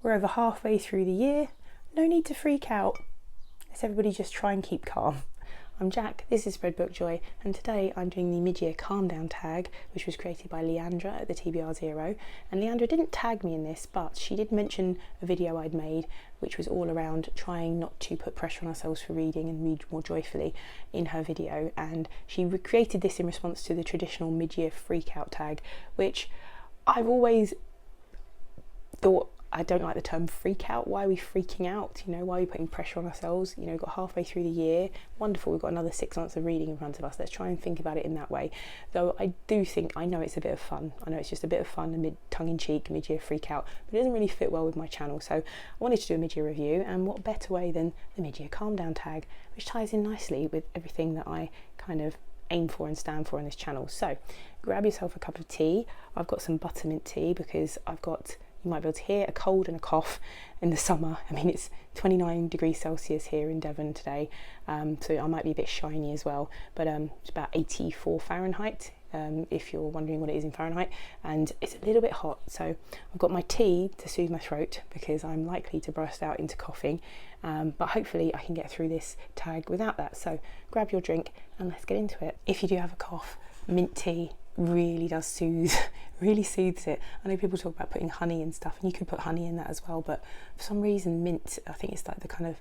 We're over halfway through the year. No need to freak out. Let's everybody just try and keep calm. I'm Jack, this is Spread Book Joy, and today I'm doing the mid-year calm down tag, which was created by Leandra at the TBR0. And Leandra didn't tag me in this, but she did mention a video I'd made, which was all around trying not to put pressure on ourselves for reading and read more joyfully in her video. And she recreated this in response to the traditional mid-year freak out tag, which I've always thought, I don't like the term freak out. Why are we freaking out? You know, why are we putting pressure on ourselves? You know, we've got halfway through the year. Wonderful, we've got another 6 months of reading in front of us. Let's try and think about it in that way. Though I do think, I know it's a bit of fun. I know it's just a bit of fun and tongue-in-cheek mid-year freak out, but it doesn't really fit well with my channel. So I wanted to do a mid-year review, and what better way than the mid-year calm down tag, which ties in nicely with everything that I kind of aim for and stand for on this channel. So grab yourself a cup of tea. I've got some buttermint tea because I've got, you might be able to hear, a cold and a cough in the summer. I mean, it's 29 degrees Celsius here in Devon today, so I might be a bit shiny as well, but it's about 84 Fahrenheit, if you're wondering what it is in Fahrenheit, and it's a little bit hot. So I've got my tea to soothe my throat because I'm likely to burst out into coughing, but hopefully I can get through this tag without that. So grab your drink and let's get into it. If you do have a cough, mint tea really does soothe, really soothes it. I know people talk about putting honey and stuff, and you could put honey in that as well, but for some reason mint, I think it's like the kind of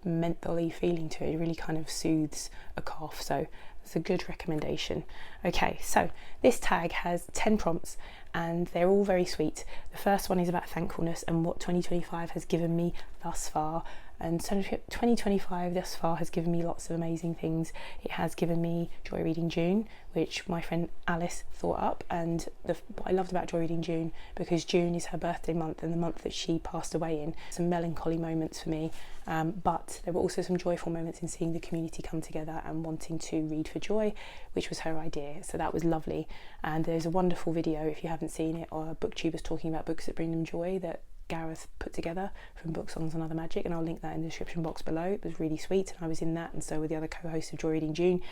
mentholy feeling to it. It really kind of soothes a cough, so it's a good recommendation. Okay, so this tag has 10 prompts and they're all very sweet. The first one is about thankfulness and what 2025 has given me thus far. And so 2025 thus far has given me lots of amazing things. It has given me Joy Reading June, which my friend Alice thought up, and what I loved about Joy Reading June, because June is her birthday month and the month that she passed away in. Some melancholy moments for me, but there were also some joyful moments in seeing the community come together and wanting to read for joy, which was her idea, so that was lovely. And there's a wonderful video, if you haven't seen it, or Booktubers talking about books that bring them joy, that Gareth put together from Book Songs and Other Magic, and I'll link that in the description box below. It was really sweet, and I was in that, and so were the other co-hosts of Joy Reading June.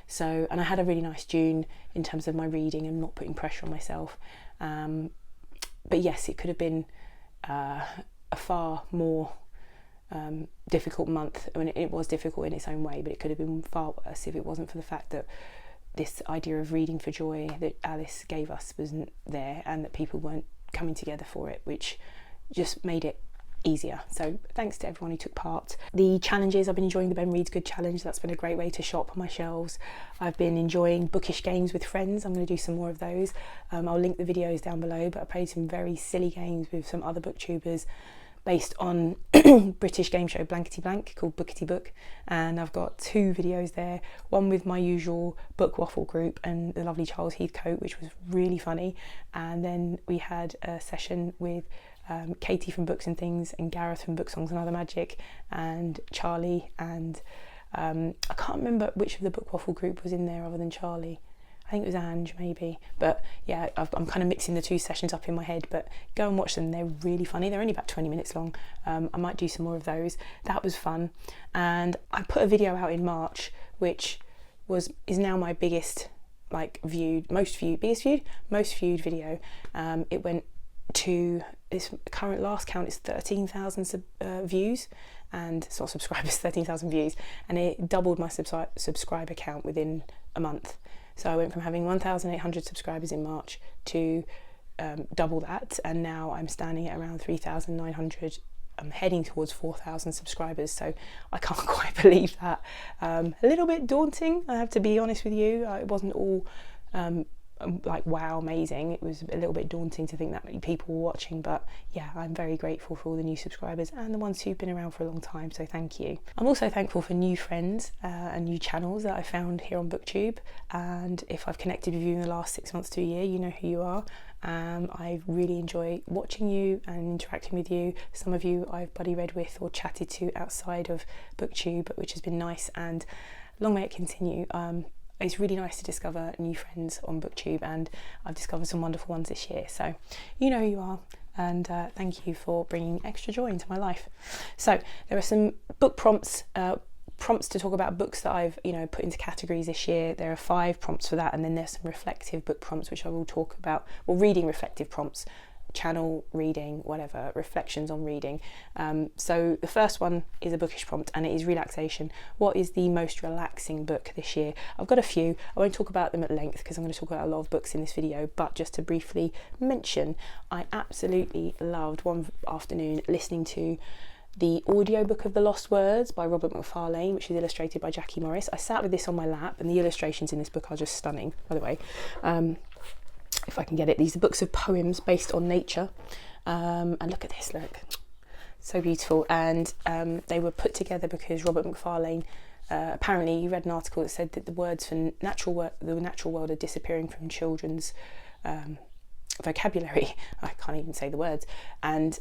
So, and I had a really nice June in terms of my reading and not putting pressure on myself. But yes, it could have been a far more difficult month. I mean, it was difficult in its own way, but it could have been far worse if it wasn't for the fact that this idea of reading for joy that Alice gave us wasn't there, and that people weren't coming together for it, which just made it easier. So thanks to everyone who took part. The challenges, I've been enjoying the Ben Reads Good challenge. That's been a great way to shop on my shelves. I've been enjoying bookish games with friends. I'm going to do some more of those. I'll link the videos down below, but I played some very silly games with some other booktubers based on British game show Blankety Blank called Bookety Book, and I've got 2 videos there, one with my usual book waffle group and the lovely Charles Heathcote, which was really funny, and then we had a session with Katie from Books and Things and Gareth from Book Songs and Other Magic and Charlie, and I can't remember which of the book waffle group was in there other than Charlie. I think it was Ange maybe, but yeah, I'm kind of mixing the 2 sessions up in my head, but go and watch them, they're really funny. They're only about 20 minutes long. I might do some more of those. That was fun. And I put a video out in March, which is now my biggest, most viewed video. It went to, its current last count is 13,000 views, and it's not subscribers, 13,000 views, and it doubled my subscriber count within a month. So I went from having 1,800 subscribers in March to double that, and now I'm standing at around 3,900. I'm heading towards 4,000 subscribers, so I can't quite believe that. A little bit daunting, I have to be honest with you. It wasn't all like wow amazing. It was a little bit daunting to think that many people were watching, but yeah, I'm very grateful for all the new subscribers and the ones who've been around for a long time, so thank you. I'm also thankful for new friends and new channels that I found here on Booktube, and if I've connected with you in the last 6 months to a year, you know who you are. I really enjoy watching you and interacting with you. Some of you I've buddy read with or chatted to outside of Booktube, which has been nice, and long may it continue. It's really nice to discover new friends on Booktube, and I've discovered some wonderful ones this year, so you know who you are, and thank you for bringing extra joy into my life. So there are some book prompts to talk about books that I've put into categories this year. There are 5 prompts for that, and then there's some reflective book prompts which I will talk about, or reading reflective prompts, channel reading, whatever, reflections on reading. So the first one is a bookish prompt, and it is Relaxation. What is the most relaxing book this year? I've got a few. I won't talk about them at length because I'm going to talk about a lot of books in this video, but just to briefly mention, I absolutely loved one afternoon listening to the audiobook of The Lost Words by Robert Macfarlane, which is illustrated by Jackie Morris. I sat with this on my lap, and the illustrations in this book are just stunning, by the way. If I can get it, these are books of poems based on nature. And look at this, look, so beautiful. And they were put together because Robert Macfarlane, apparently he read an article that said that the words for the natural world are disappearing from children's vocabulary. I can't even say the words. And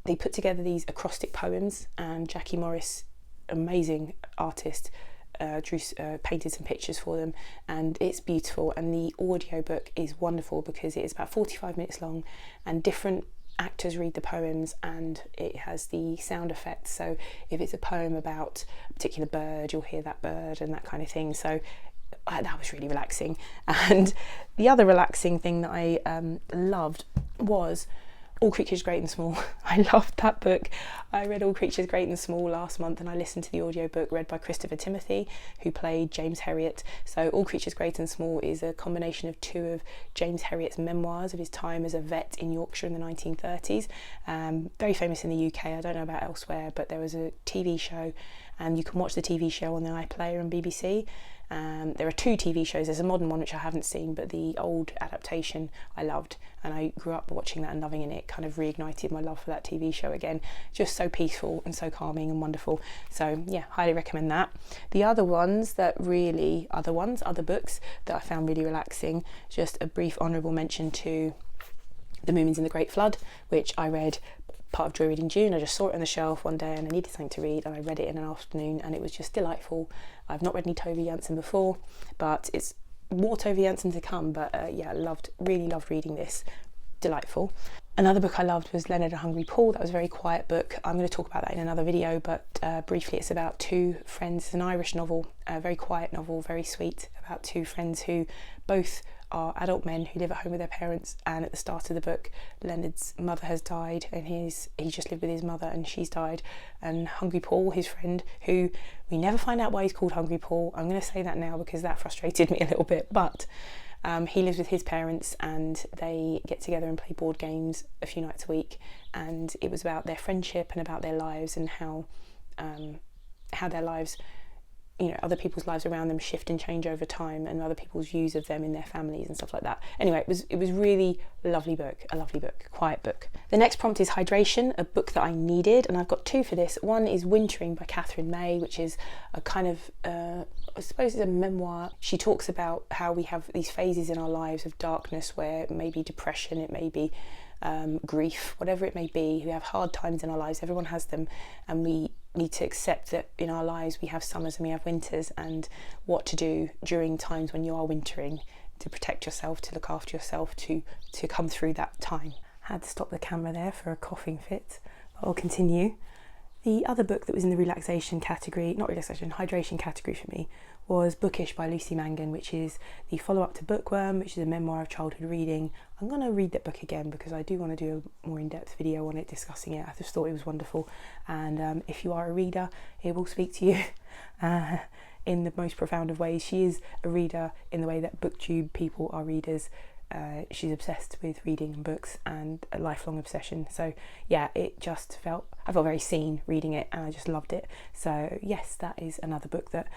they put together these acrostic poems, and Jackie Morris, amazing artist, painted some pictures for them, and it's beautiful. And the audiobook is wonderful because it is about 45 minutes long, and different actors read the poems, and it has the sound effects. So if it's a poem about a particular bird, you'll hear that bird and that kind of thing. So that was really relaxing. And the other relaxing thing that I loved was All Creatures Great and Small. I loved that book. I read All Creatures Great and Small last month, and I listened to the audiobook read by Christopher Timothy, who played James Herriot. So All Creatures Great and Small is a combination of two of James Herriot's memoirs of his time as a vet in Yorkshire in the 1930s. Very famous in the UK. I don't know about elsewhere, but there was a TV show, and you can watch the TV show on the iPlayer on BBC. There are two TV shows. There's a modern one which I haven't seen, but the old adaptation I loved, and I grew up watching that and loving it. It kind of reignited my love for that TV show again. Just so peaceful and so calming and wonderful. So yeah, highly recommend that. The other ones that really, other books that I found really relaxing, just a brief honourable mention to The Moomins in the Great Flood, which I read part of Joy Reading June. I just saw it on the shelf one day and I needed something to read, and I read it in an afternoon, and it was just delightful. I've not read any Tove Jansson before, but it's more Tove Jansson to come. But yeah, really loved reading this. Delightful. Another book I loved was Leonard and Hungry Paul. That was a very quiet book. I'm going to talk about that in another video, but briefly, it's about two friends. It's an Irish novel, a very quiet novel, very sweet, about two friends who both are adult men who live at home with their parents. And at the start of the book, Leonard's mother has died, and he just lived with his mother, and she's died. And Hungry Paul, his friend, who we never find out why he's called Hungry Paul. I'm going to say that now because that frustrated me a little bit, but he lives with his parents, and they get together and play board games a few nights a week. And it was about their friendship and about their lives, and how their lives, other people's lives around them shift and change over time, and other people's views of them in their families and stuff like that. Anyway, it was really a lovely book, quiet book. The next prompt is Hydration, a book that I needed, and I've got two for this. One is Wintering by Catherine May, which is a kind of, I suppose it's a memoir. She talks about how we have these phases in our lives of darkness, where it may be depression, it may be grief, whatever it may be. We have hard times in our lives, everyone has them, and we need to accept that in our lives we have summers and we have winters, and what to do during times when you are wintering to protect yourself, to look after yourself, to come through that time. Had to stop the camera there for a coughing fit, but I'll continue. The other book that was in the hydration category for me was Bookish by Lucy Mangan, which is the follow-up to Bookworm, which is a memoir of childhood reading. I'm going to read that book again because I do want to do a more in-depth video on it, discussing it. I just thought it was wonderful, and if you are a reader, it will speak to you in the most profound of ways. She is a reader in the way that Booktube people are readers. She's obsessed with reading and books, and a lifelong obsession. So yeah, I felt very seen reading it, and I just loved it. So yes, that is another book that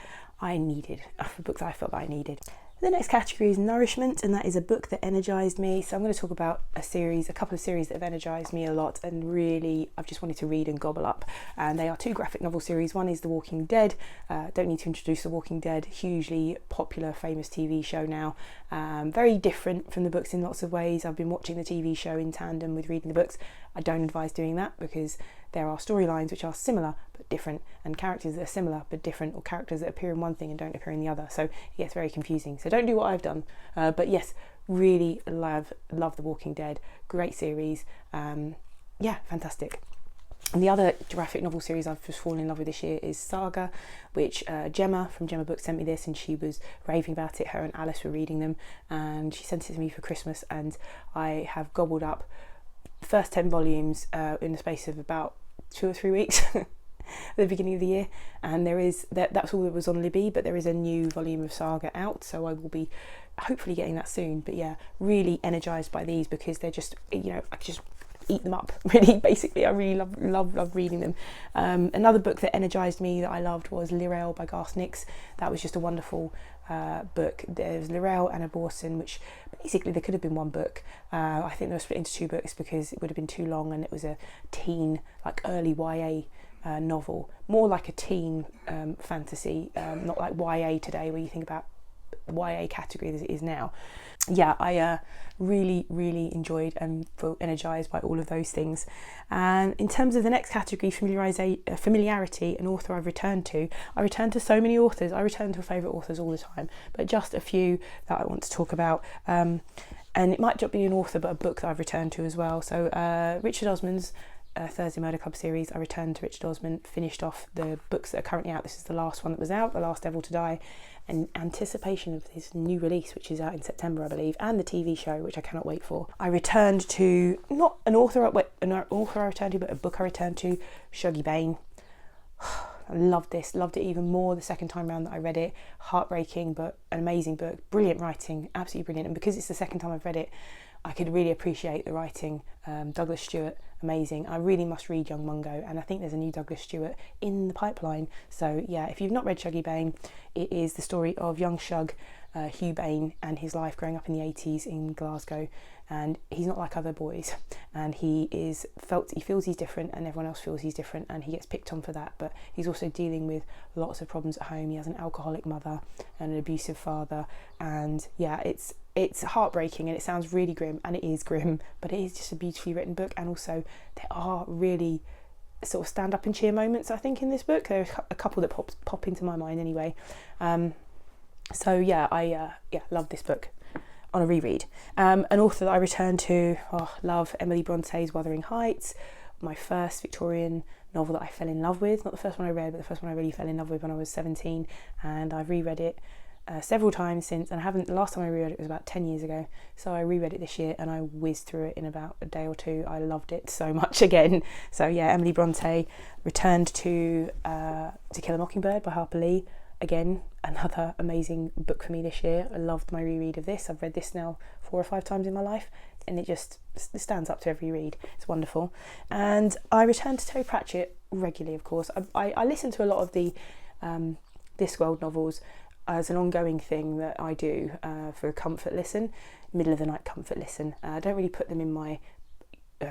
I needed, a book that I felt that I needed. The next category is Nourishment, and that is a book that energized me. So I'm going to talk about a couple of series that have energized me a lot, and really I've just wanted to read and gobble up. And they are two graphic novel series. One is The Walking Dead. Don't need to introduce The Walking Dead, hugely popular, famous TV show now. Very different from the books in lots of ways. I've been watching the TV show in tandem with reading the books. I don't advise doing that because there are storylines which are similar but different, and characters that are similar but different, or characters that appear in one thing and don't appear in the other. So it gets very confusing. So don't do what I've done. But yes, really love The Walking Dead. Great series. Yeah, fantastic. And the other graphic novel series I've just fallen in love with this year is Saga, which Gemma from Gemma Books sent me this, and she was raving about it. Her and Alice were reading them, and she sent it to me for Christmas, and I have gobbled up the first 10 volumes in the space of about 2 or 3 weeks at the beginning of the year, and that's all that was on Libby, but there is a new volume of Saga out, so I will be hopefully getting that soon. But yeah, really energized by these because they're just, I could just eat them up, really. Basically, I really love reading them. Another book that energized me that I loved was Lirel by Garth Nix. That was just a wonderful book. There's Lirel and Aborson, which basically there could have been one book. I think they were split into 2 books because it would have been too long, and it was a teen, like early YA novel, more like a teen fantasy, not like YA today where you think about YA category as it is now. Yeah, I really enjoyed and feel energized by all of those things. And in terms of the next category, familiarity, an author I've returned to. I return to so many authors. I return to favourite authors all the time, but just a few that I want to talk about. And it might not be an author, but a book that I've returned to as well. So Richard Osman's Thursday Murder Club series. I returned to Richard Osman, finished off the books that are currently out. This is the last one that was out, The Last Devil to Die, in anticipation of his new release, which is out in September, I believe, and the TV show, which I cannot wait for. I returned to, not an author I returned to, but a book I returned to, Shuggie Bain. I loved it even more the second time round that I read it. Heartbreaking, but an amazing book, brilliant writing, absolutely brilliant. And because it's the second time I've read it, I could really appreciate the writing. Douglas Stewart, amazing. I really must read Young Mungo, and I think there's a new Douglas Stewart in the pipeline. So yeah, if you've not read Shuggie Bain, it is the story of young Shug, Hugh Bain, and his life growing up in the 80s in Glasgow. And he's not like other boys, and he feels he's different, and everyone else feels he's different, and he gets picked on for that. But he's also dealing with lots of problems at home. He has an alcoholic mother and an abusive father, and yeah, it's heartbreaking, and it sounds really grim, and it is grim, but it is just a beautifully written book. And also there are really sort of stand up and cheer moments, I think, in this book. There are a couple that pop into my mind anyway. So yeah, I love this book on a reread. An author that I returned to, love Emily Bronte's Wuthering Heights, my first Victorian novel that I fell in love with. Not the first one I read, but the first one I really fell in love with when I was 17, and I've reread it several times since, and the last time I reread it was about 10 years ago, so I reread it this year and I whizzed through it in about a day or two. I loved it so much again. So yeah, Emily Bronte. Returned to Kill a Mockingbird by Harper Lee. Again, another amazing book for me this year. I loved my reread of this. I've read this now 4 or 5 times in my life, and it stands up to every read. It's wonderful. And I return to Terry Pratchett regularly, of course. I listen to a lot of the Discworld novels as an ongoing thing that I do for a comfort listen, middle of the night comfort listen. I don't really put them in my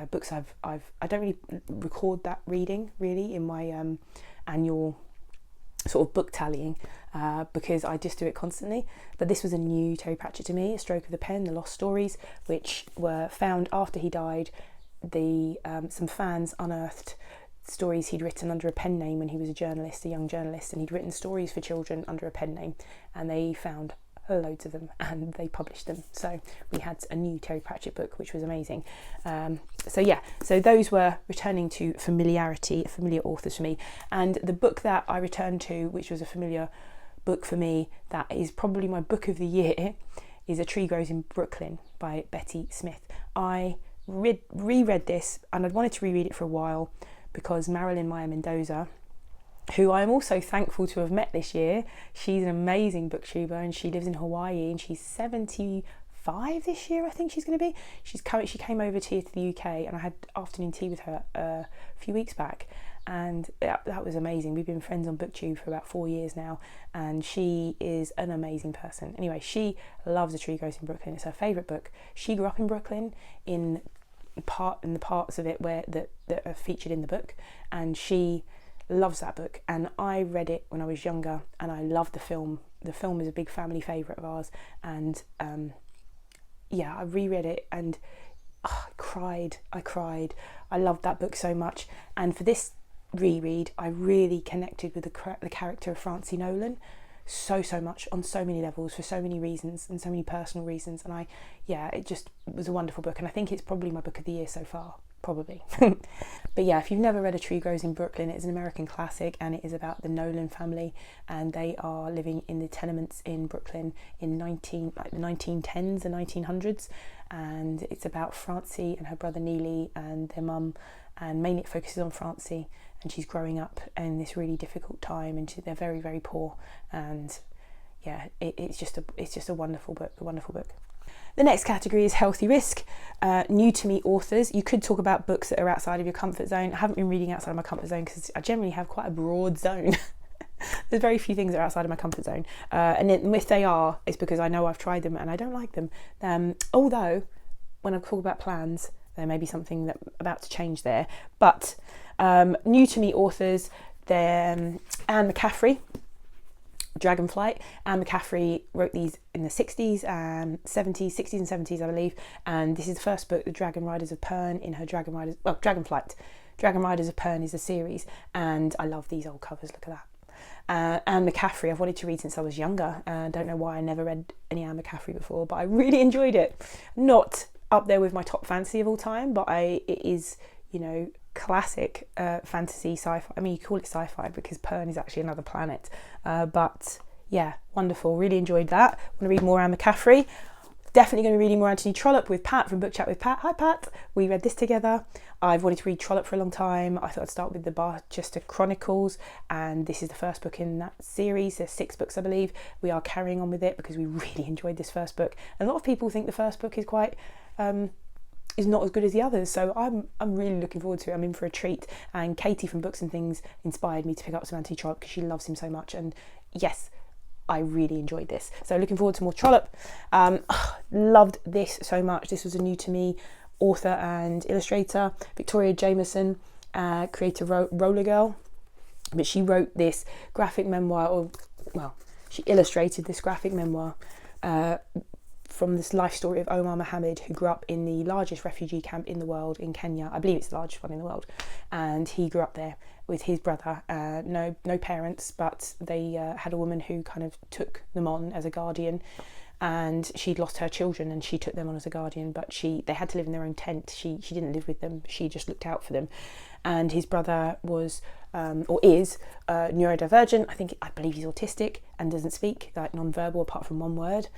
books. I don't really record that reading really in my annual sort of book tallying because I just do it constantly. But this was a new Terry Pratchett to me, A Stroke of the Pen, The Lost Stories, which were found after he died. Some fans unearthed stories he'd written under a pen name when he was a young journalist, and he'd written stories for children under a pen name, and they found loads of them and they published them. So we had a new Terry Pratchett book, which was amazing. So those were returning to familiar authors for me. And the book that I returned to, which was a familiar book for me, that is probably my book of the year, is A Tree Grows in Brooklyn by Betty Smith. I reread this, and I'd wanted to reread it for a while because Marilyn Meyer Mendoza, who I am also thankful to have met this year, she's an amazing booktuber and she lives in Hawaii, and she's 75 this year, I think she's going to be. She came over here to the UK, and I had afternoon tea with her a few weeks back, and that was amazing. We've been friends on Booktube for about 4 years now, and she is an amazing person. Anyway, she loves A Tree Grows in Brooklyn. It's her favourite book. She grew up in Brooklyn in the parts of it that are featured in the book, and she loves that book. And I read it when I was younger, and I loved the film. The film is a big family favourite of ours, and I reread it and I cried. I loved that book so much, and for this reread I really connected with the character of Francie Nolan so much on so many levels, for so many reasons and so many personal reasons. And it just was a wonderful book, and I think it's probably my book of the year so far, probably. But yeah, if you've never read A Tree Grows in Brooklyn, it's an American classic, and it is about the Nolan family, and they are living in the tenements in Brooklyn in the 1910s and 1900s, and it's about Francie and her brother Neely and their mum, and mainly it focuses on Francie, and she's growing up in this really difficult time, and they're very, very poor, and yeah, it's just a wonderful book, The next category is healthy risk, new to me authors. You could talk about books that are outside of your comfort zone. I haven't been reading outside of my comfort zone because I generally have quite a broad zone. There's very few things that are outside of my comfort zone, and if they are, it's because I know I've tried them and I don't like them. Although, when I talk about plans, there may be something that about to change there. But new to me authors, they're Anne McCaffrey, Dragonflight. Anne McCaffrey wrote these in the 60s and 70s, I believe. And this is the first book, The Dragon Riders of Pern, in her Dragonflight. Dragon Riders of Pern is a series, and I love these old covers. Look at that. Anne McCaffrey, I've wanted to read since I was younger. Don't know why I never read any Anne McCaffrey before, but I really enjoyed it. Not up there with my top fantasy of all time, but it is, classic fantasy sci-fi. I mean, you call it sci-fi because Pern is actually another planet. But yeah, wonderful. Really enjoyed that. Want to read more Anne McCaffrey. Definitely going to be reading more Anthony Trollope with Pat from Book Chat with Pat. Hi Pat, we read this together. I've wanted to read Trollope for a long time. I thought I'd start with the Barchester Chronicles, and this is the first book in that series. There's 6 books, I believe. We are carrying on with it because we really enjoyed this first book. And a lot of people think the first book is quite is not as good as the others, so I'm really looking forward to it. I'm in for a treat, and Katie from Books and Things inspired me to pick up some Anthony Trollope because she loves him so much, and yes, I really enjoyed this. So looking forward to more Trollope. Loved this so much. This was a new to me author and illustrator, Victoria Jameson, creator Roller Girl, but she wrote this graphic memoir, she illustrated this graphic memoir from this life story of Omar Mohammed, who grew up in the largest refugee camp in the world in Kenya. I believe it's the largest one in the world, and he grew up there with his brother. No parents, but they had a woman who kind of took them on as a guardian, and she'd lost her children and she took them on as a guardian, but they had to live in their own tent. She didn't live with them, she just looked out for them. And his brother was or is neurodivergent. I believe he's autistic and doesn't speak, like non-verbal apart from one word.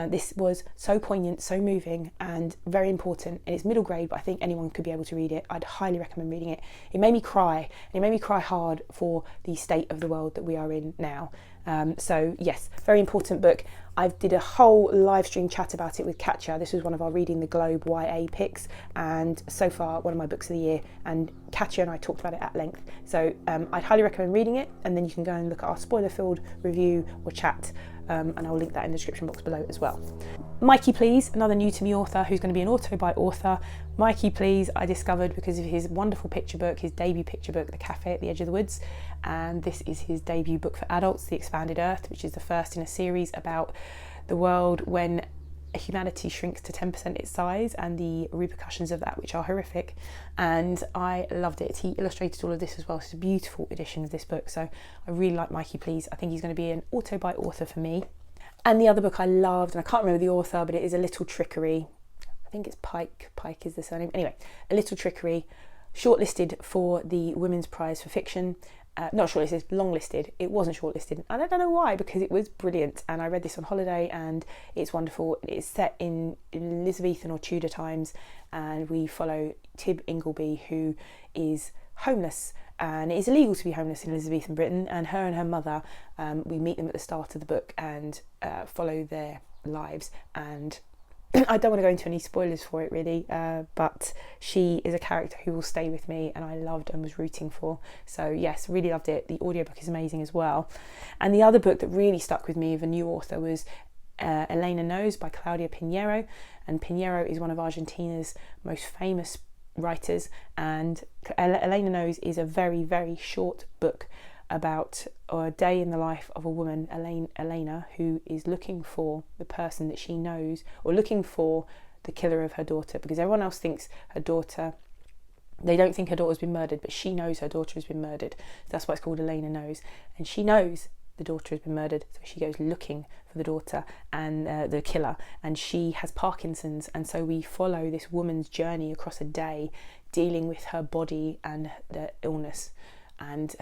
This was so poignant, so moving, and very important. And it's middle grade, but I think anyone could be able to read it. I'd highly recommend reading it. It made me cry, and it made me cry hard for the state of the world that we are in now. So yes, very important book. I did a whole live stream chat about it with Katja. This was one of our Reading the Globe YA picks, and so far one of my books of the year, and Katja and I talked about it at length. So I'd highly recommend reading it, and then you can go and look at our spoiler-filled review or chat, and I'll link that in the description box below as well. Mikey Please, another new to me author who's going to be an auto by author. Mikey Please I discovered because of his wonderful picture book, his debut picture book, The Cafe at the Edge of the Woods, and this is his debut book for adults, The Expanded Earth, which is the first in a series about the world when humanity shrinks to 10% its size and the repercussions of that, which are horrific. And I loved it. He illustrated all of this as well. It's a beautiful edition of this book, so I really like Mikey Please. I think he's going to be an auto by author for me. And the other book I loved, and I can't remember the author, but it is A Little Trickery. I think it's Pike is the surname. Anyway, A Little Trickery, shortlisted for the Women's Prize for Fiction. Not shortlisted, longlisted. It wasn't shortlisted. I don't know why, because it was brilliant, and I read this on holiday and it's wonderful. It's set in Elizabethan or Tudor times, and we follow Tib Ingleby, who is homeless, and it is illegal to be homeless in Elizabethan Britain, and her mother, we meet them at the start of the book and follow their lives. And I don't want to go into any spoilers for it really, but she is a character who will stay with me and I loved and was rooting for. So yes, really loved it. The audiobook is amazing as well. And the other book that really stuck with me of a new author was Elena Knows by Claudia Pinheiro. And Pinheiro is one of Argentina's most famous writers, and Elena Knows is a very, very short book about a day in the life of a woman, Elena, who is looking for the person that she knows, or looking for the killer of her daughter, because everyone else thinks her daughter, they don't think her daughter's been murdered, but she knows her daughter has been murdered. That's why it's called Elena Knows. And she knows the daughter has been murdered, so she goes looking for the daughter and the killer, and she has Parkinson's, and so we follow this woman's journey across a day dealing with her body and the illness. And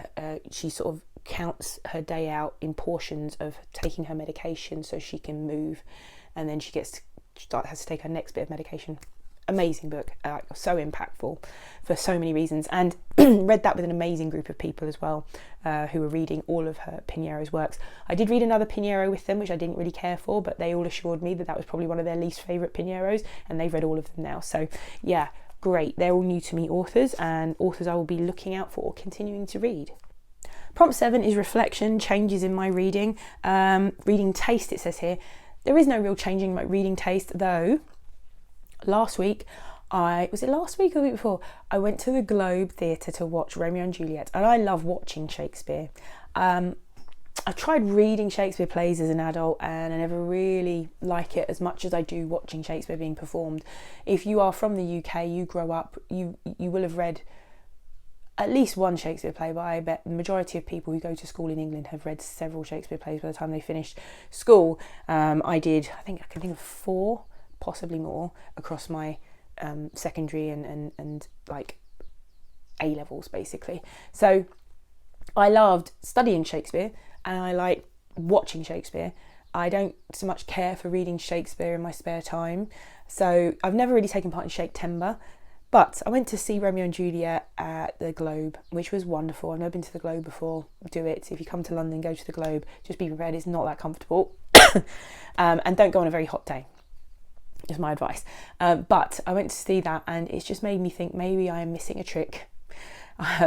she sort of counts her day out in portions of taking her medication so she can move, and then she gets has to take her next bit of medication. Amazing book, so impactful for so many reasons, and read that with an amazing group of people as well, who were reading all of her Piniero's works. I did read another Piniero with them, which I didn't really care for, but they all assured me that that was probably one of their least favourite Pinieros, and they've read all of them now. So yeah, great. They're all new to me authors, and authors I will be looking out for or continuing to read. Prompt 7 is reflection, changes in my reading. Reading taste, it says here. There is no real change in my reading taste, though. Last week, was it last week or the week before? I went to the Globe Theatre to watch Romeo and Juliet, and I love watching Shakespeare. I tried reading Shakespeare plays as an adult, and I never really like it as much as I do watching Shakespeare being performed. If you are from the UK, you grow up, you will have read at least one Shakespeare play, but I bet the majority of people who go to school in England have read several Shakespeare plays by the time they finished school. I can think of 4, possibly more, across my secondary and like A levels basically. So I loved studying Shakespeare, and I like watching Shakespeare. I don't so much care for reading Shakespeare in my spare time, so I've never really taken part in Shaketember. But I went to see Romeo and Juliet at the Globe, which was wonderful. I've never been to the Globe before. Do it. If you come to London, go to the Globe. Just be prepared, it's not that comfortable. And don't go on a very hot day, is my advice. But I went to see that, and it's just made me think maybe I am missing a trick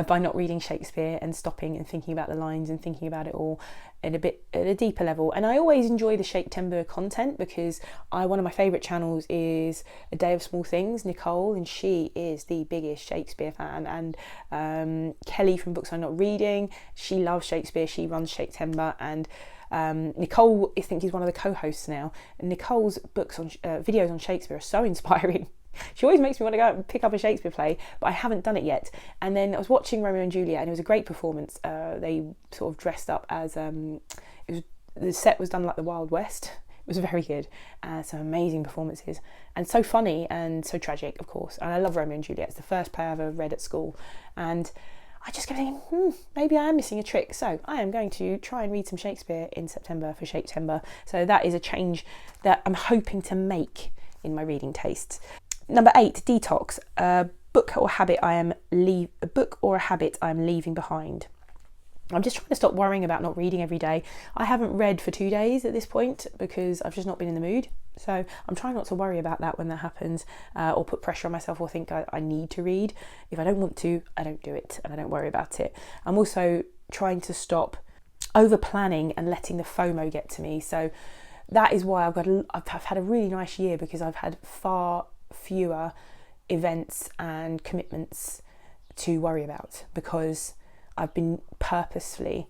by not reading Shakespeare and stopping and thinking about the lines and thinking about it all at a deeper level. And I always enjoy the Shaketember content, because one of my favourite channels is A Day of Small Things, Nicole, and she is the biggest Shakespeare fan. And Kelly from Books I'm Not Reading, she loves Shakespeare, she runs Shaketember, and Nicole, I think, is one of the co-hosts now. And Nicole's books on videos on Shakespeare are so inspiring. She always makes me want to go out and pick up a Shakespeare play, but I haven't done it yet. And then I was watching Romeo and Juliet, and it was a great performance. They sort of dressed up as the set was done like the Wild West. It was very good. Some amazing performances, and so funny and so tragic, of course. And I love Romeo and Juliet. It's the first play I ever read at school, and I just kept thinking, maybe I am missing a trick. So I am going to try and read some Shakespeare in September for Shaketember. So that is a change that I'm hoping to make in my reading tastes. Number 8, Detox. A book or a habit I am leaving behind. I'm just trying to stop worrying about not reading every day. I haven't read for 2 days at this point because I've just not been in the mood. So I'm trying not to worry about that when that happens, or put pressure on myself or think I need to read. If I don't want to, I don't do it, and I don't worry about it. I'm also trying to stop over planning and letting the FOMO get to me. So that is why I've had a really nice year, because I've had far fewer events and commitments to worry about, because I've been purposefully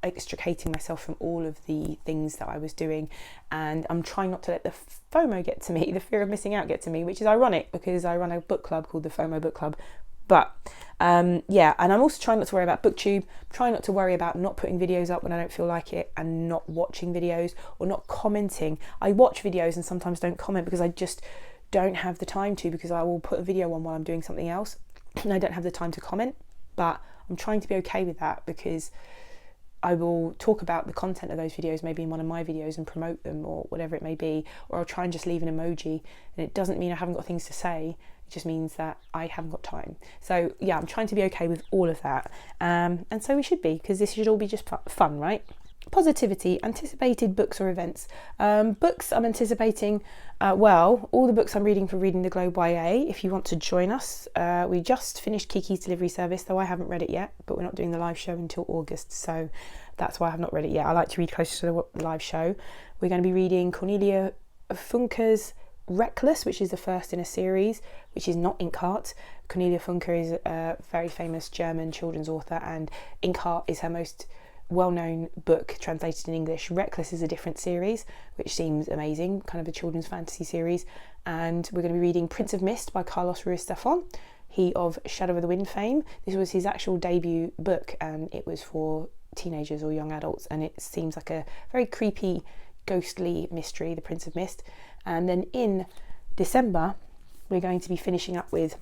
extricating myself from all of the things that I was doing, and I'm trying not to let the FOMO get to me, the fear of missing out get to me, which is ironic because I run a book club called the FOMO Book Club. But and I'm also trying not to worry about Booktube, trying not to worry about not putting videos up when I don't feel like it, and not watching videos or not commenting. I watch videos and sometimes don't comment because I just don't have the time to, because I will put a video on while I'm doing something else and I don't have the time to comment. But I'm trying to be okay with that, because I will talk about the content of those videos maybe in one of my videos and promote them, or whatever it may be, or I'll try and just leave an emoji, and it doesn't mean I haven't got things to say, it just means that I haven't got time. So yeah, I'm trying to be okay with all of that, and so we should be, because this should all be just fun, right? Positivity, anticipated books or events. Books I'm anticipating, all the books I'm reading for Reading the Globe YA. If you want to join us, we just finished Kiki's Delivery Service, though I haven't read it yet, but we're not doing the live show until August, so that's why I have not read it yet. I like to read closer to the live show. We're going to be reading Cornelia Funke's Reckless, which is the first in a series, which is not Inkheart. Cornelia Funke is a very famous German children's author, and Inkheart is her most well-known book translated in English. Reckless is a different series, which seems amazing, kind of a children's fantasy series. And we're going to be reading Prince of Mist by Carlos Ruiz Zafón, he of Shadow of the Wind fame. This was his actual debut book, and it was for teenagers or young adults, and it seems like a very creepy, ghostly mystery, The Prince of Mist. And then in December, we're going to be finishing up with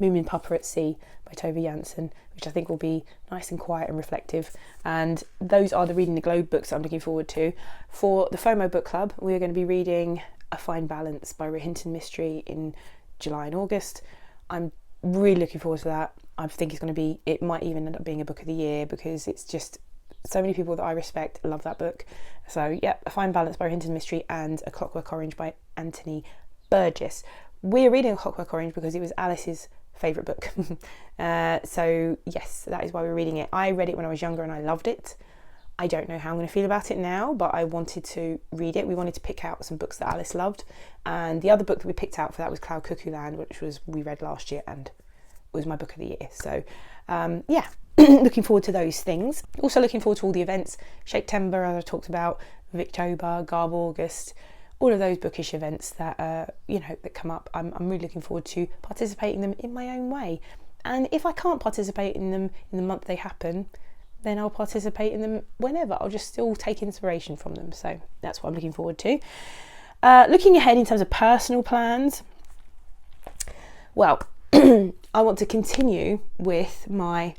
Moomin Papa at Sea by Tove Jansson, which I think will be nice and quiet and reflective. And those are the Reading the Globe books that I'm looking forward to. For the FOMO book club, we're going to be reading A Fine Balance by Hinton Mystery in July and August. I'm really looking forward to that. I think it might even end up being a book of the year, because it's just so many people that I respect love that book. So yeah, A Fine Balance by Hinton Mystery and A Clockwork Orange by Anthony Burgess. We're reading A Clockwork Orange because it was Alice's favourite book. So yes, that is why we're reading it. I read it when I was younger and I loved it. I don't know how I'm going to feel about it now, but I wanted to read it. We wanted to pick out some books that Alice loved, and the other book that we picked out for that was Cloud Cuckoo Land, which we read last year and was my book of the year. So yeah, looking forward to those things. Also looking forward to all the events, Shaketember, as I talked about, Victober, Garb August, all of those bookish events that that come up. I'm really looking forward to participating in them in my own way. And if I can't participate in them in the month they happen, then I'll participate in them whenever. I'll just still take inspiration from them. So that's what I'm looking forward to. Looking ahead in terms of personal plans, well, I want to continue with my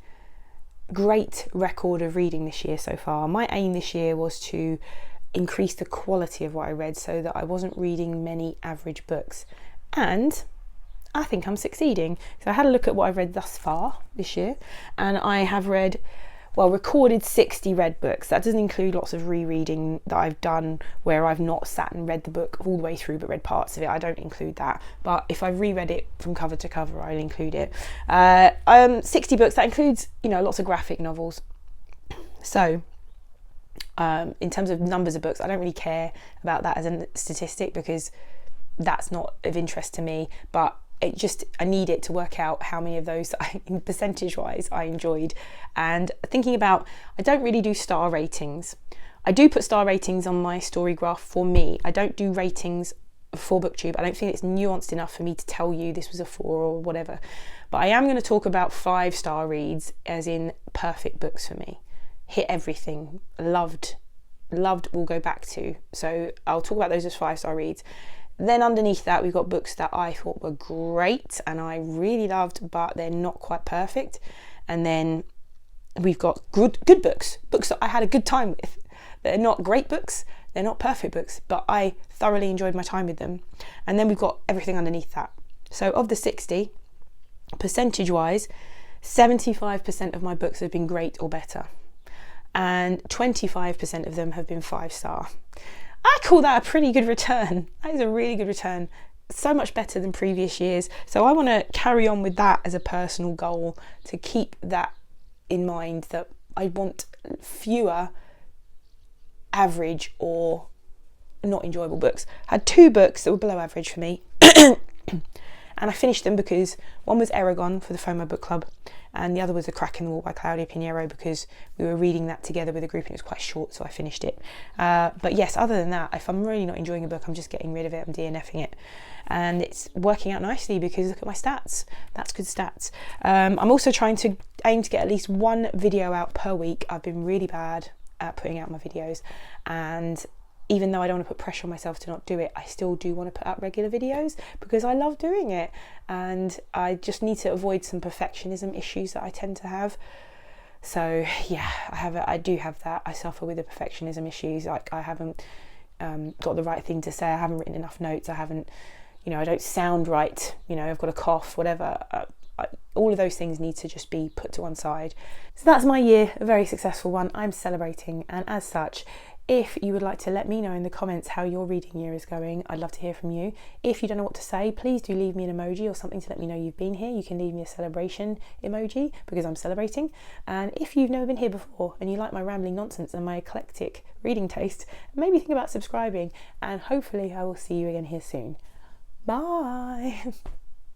great record of reading this year so far. My aim this year was to increase the quality of what I read so that I wasn't reading many average books. And I think I'm succeeding. So I had a look at what I've read thus far this year, and I have recorded 60 read books. That doesn't include lots of rereading that I've done where I've not sat and read the book all the way through but read parts of it. I don't include that. But if I've reread it from cover to cover, I'll include it. 60 books, that includes, lots of graphic novels. So in terms of numbers of books, I don't really care about that as a statistic because that's not of interest to me. But I need it to work out how many of those percentage wise I enjoyed. And thinking about, I don't really do star ratings. I do put star ratings on my story graph for me. I don't do ratings for Booktube. I don't think it's nuanced enough for me to tell you this was a 4 or whatever. But I am going to talk about 5-star reads, as in perfect books for me. Hit everything, loved will go back to. So I'll talk about those as 5-star reads. Then underneath that, we've got books that I thought were great and I really loved, but they're not quite perfect. And then we've got good books that I had a good time with. They're not great books, they're not perfect books, but I thoroughly enjoyed my time with them. And then we've got everything underneath that. So of the 60, percentage-wise, 75% of my books have been great or better. And 25% of them have been 5-star. I call that a pretty good return. That is a really good return. So much better than previous years. So I want to carry on with that as a personal goal, to keep that in mind, that I want fewer average or not enjoyable books. I had 2 books that were below average for me. And I finished them because one was Eragon for the FOMO book club, and the other was A Crack in the Wall by Claudia Pinheiro, because we were reading that together with a group and it was quite short, so I finished it. But yes, other than that, if I'm really not enjoying a book, I'm just getting rid of it, I'm DNFing it. And it's working out nicely because look at my stats. That's good stats. I'm also trying to aim to get at least 1 video out per week. I've been really bad at putting out my videos, and even though I don't want to put pressure on myself to not do it, I still do want to put out regular videos because I love doing it, and I just need to avoid some perfectionism issues that I tend to have. So yeah, I do have that. I suffer with the perfectionism issues. Like I haven't got the right thing to say. I haven't written enough notes. I haven't, I don't sound right. I've got a cough, whatever. All of those things need to just be put to one side. So that's my year, a very successful one. I'm celebrating, and as such, if you would like to let me know in the comments how your reading year is going, I'd love to hear from you. If you don't know what to say, please do leave me an emoji or something to let me know you've been here. You can leave me a celebration emoji because I'm celebrating. And if you've never been here before and you like my rambling nonsense and my eclectic reading taste, maybe think about subscribing, and hopefully I will see you again here soon. Bye!